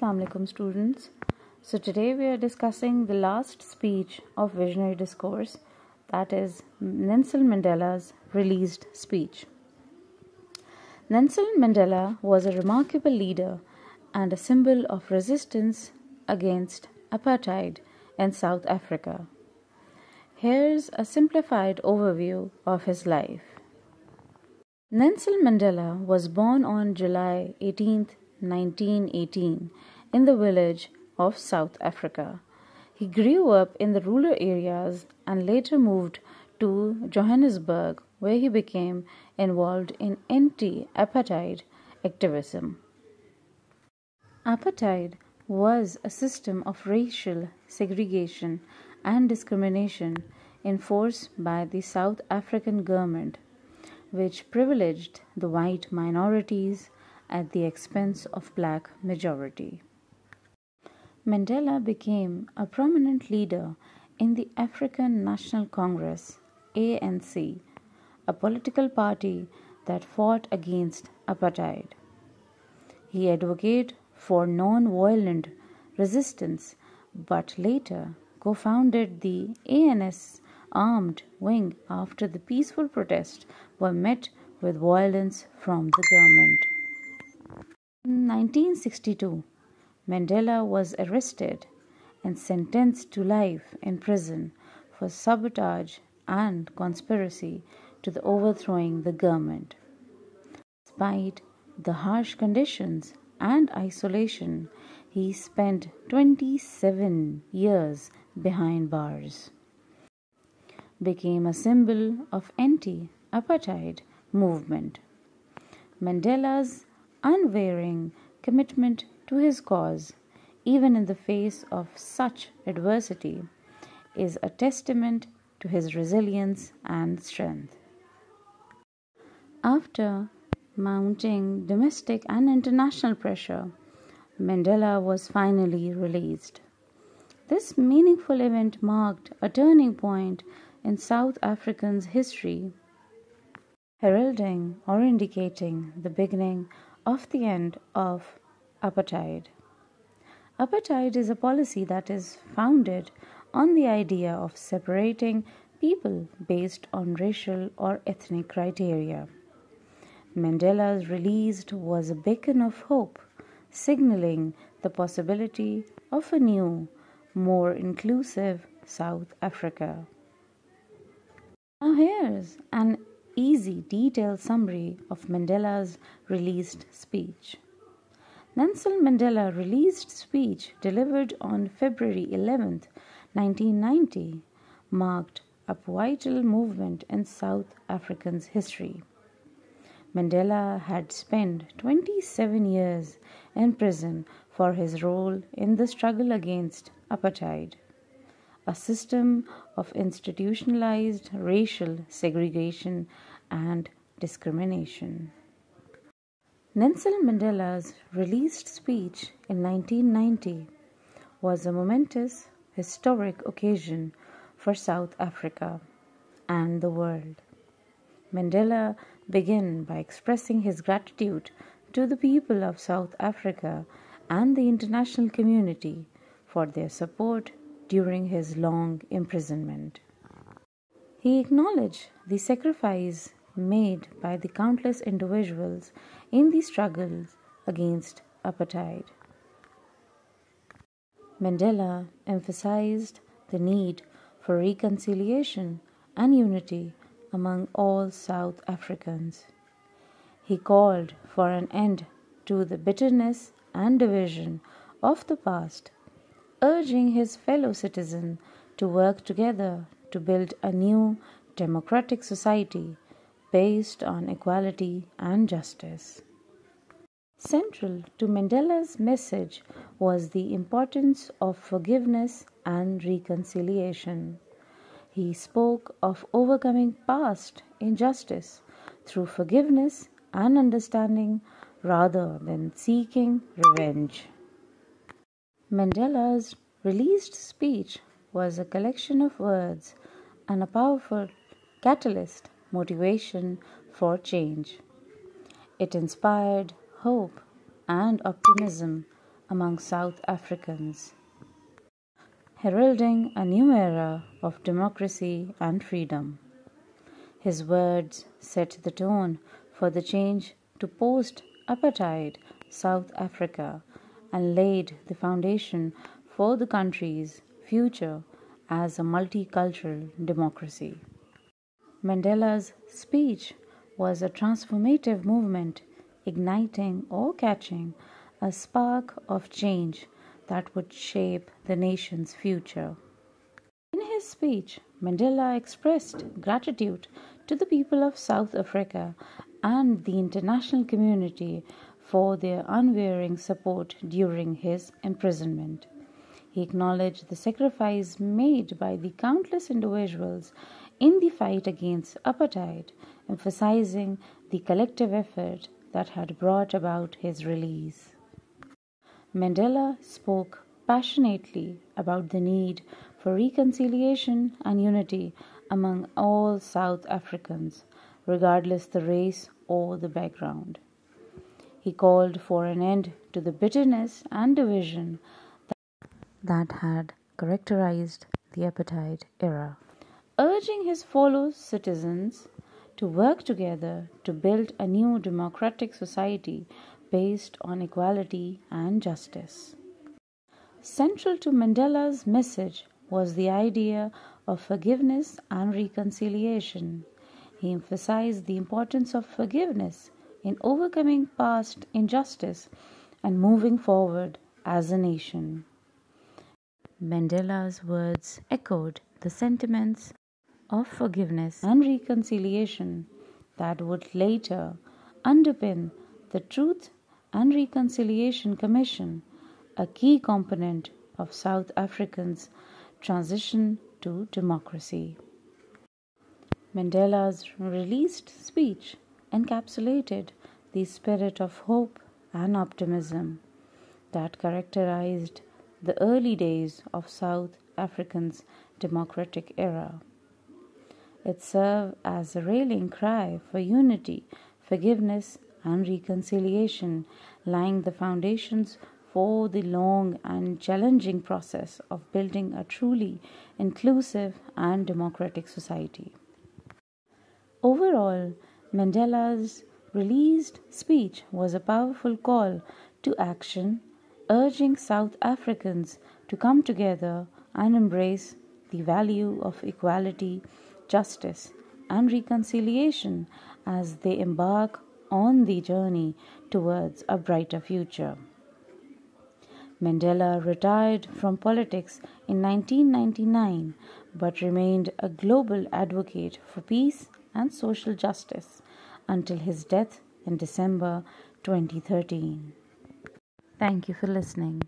Assalamualaikum students. So today we are discussing the last speech of Visionary Discourse, that is Nelson Mandela's released speech. Nelson Mandela was a remarkable leader and a symbol of resistance against apartheid in South Africa. Here's a simplified overview of his life. Nelson Mandela was born on July 18, 1918, in the village of South Africa. He grew up in the rural areas and later moved to Johannesburg, where he became involved in anti-apartheid activism. Apartheid was a system of racial segregation and discrimination enforced by the South African government, which privileged the white minorities at the expense of black majority. Mandela became a prominent leader in the African National Congress, ANC, a political party that fought against apartheid. He advocated for non-violent resistance, but later co-founded the ANC armed wing after the peaceful protests were met with violence from the government. In 1962, Mandela was arrested and sentenced to life in prison for sabotage and conspiracy to the overthrowing the government. Despite the harsh conditions and isolation, he spent 27 years behind bars. Became a symbol of anti-apartheid movement. Mandela's unwavering commitment to his cause, even in the face of such adversity, is a testament to his resilience and strength. After mounting domestic and international pressure, Mandela was finally released. This meaningful event marked a turning point in South Africa's history, heralding or indicating the beginning of the end of apartheid. Apartheid is a policy that is founded on the idea of separating people based on racial or ethnic criteria. Mandela's release was a beacon of hope, signaling the possibility of a new, more inclusive South Africa. Now here's an easy, detailed summary of Mandela's released speech. Nelson Mandela released speech delivered on February 11, 1990, marked a pivotal movement in South Africa's history. Mandela had spent 27 years in prison for his role in the struggle against apartheid, a system of institutionalized racial segregation and discrimination. Nelson Mandela's released speech in 1990 was a momentous historic occasion for South Africa and the world. Mandela began by expressing his gratitude to the people of South Africa and the international community for their support during his long imprisonment. He acknowledged the sacrifice made by the countless individuals in the struggles against apartheid. Mandela emphasized the need for reconciliation and unity among all South Africans. He called for an end to the bitterness and division of the past, urging his fellow citizens to work together to build a new democratic society based on equality and justice. Central to Mandela's message was the importance of forgiveness and reconciliation. He spoke of overcoming past injustice through forgiveness and understanding rather than seeking revenge. Mandela's released speech was a collection of words and a powerful catalyst motivation for change. It inspired hope and optimism among South Africans, heralding a new era of democracy and freedom. His words set the tone for the change to post-apartheid South Africa and laid the foundation for the country's future as a multicultural democracy. Mandela's speech was a transformative movement, igniting or catching a spark of change that would shape the nation's future. In his speech, Mandela expressed gratitude to the people of South Africa and the international community for their unwavering support during his imprisonment. He acknowledged the sacrifice made by the countless individuals in the fight against apartheid, emphasizing the collective effort that had brought about his release. Mandela spoke passionately about the need for reconciliation and unity among all South Africans, regardless the race or the background. He called for an end to the bitterness and division that had characterized the apartheid era, urging his fellow citizens to work together to build a new democratic society based on equality and justice. Central to Mandela's message was the idea of forgiveness and reconciliation. He emphasized the importance of forgiveness in overcoming past injustice and moving forward as a nation. Mandela's words echoed the sentiments of forgiveness and reconciliation that would later underpin the Truth and Reconciliation Commission, a key component of South Africans' transition to democracy. Mandela's released speech encapsulated the spirit of hope and optimism that characterized the early days of South Africa's democratic era. It served as a rallying cry for unity, forgiveness, and reconciliation, laying the foundations for the long and challenging process of building a truly inclusive and democratic society. Overall, Mandela's released speech was a powerful call to action, urging South Africans to come together and embrace the value of equality, justice, and reconciliation as they embark on the journey towards a brighter future. Mandela retired from politics in 1999 but remained a global advocate for peace and social justice until his death in December 2013. Thank you for listening.